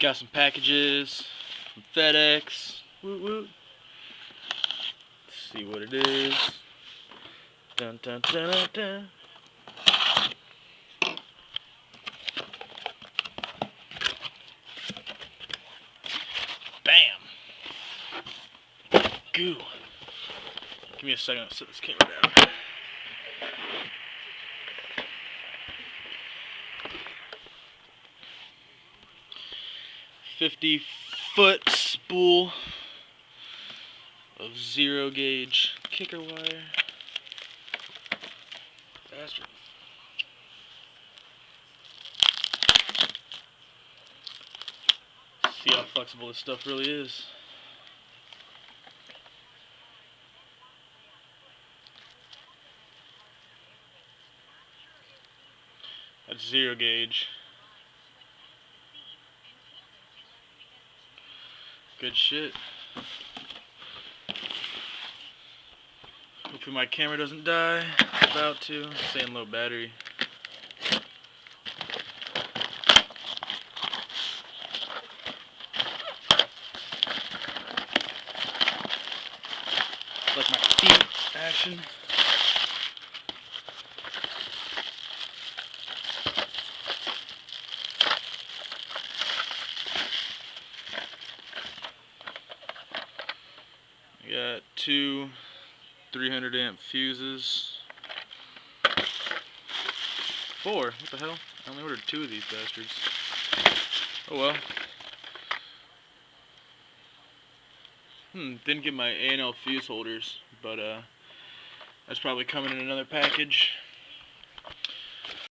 Got some packages from FedEx. Woot woot. Let's see what it is. Dun dun dun dun. Bam! Goo. Give me a second, I'll set this camera down. "50-foot spool of 0-gauge kicker wire." Bastard. See how flexible this stuff really is. That's 0-gauge. Good shit. Hopefully my camera doesn't die. It's about to. It's saying low battery. Like my feet action. I got two 300 amp fuses. 4, what the hell? I only ordered 2 of these bastards. Oh well. Didn't get my A&L fuse holders, but that's probably coming in another package.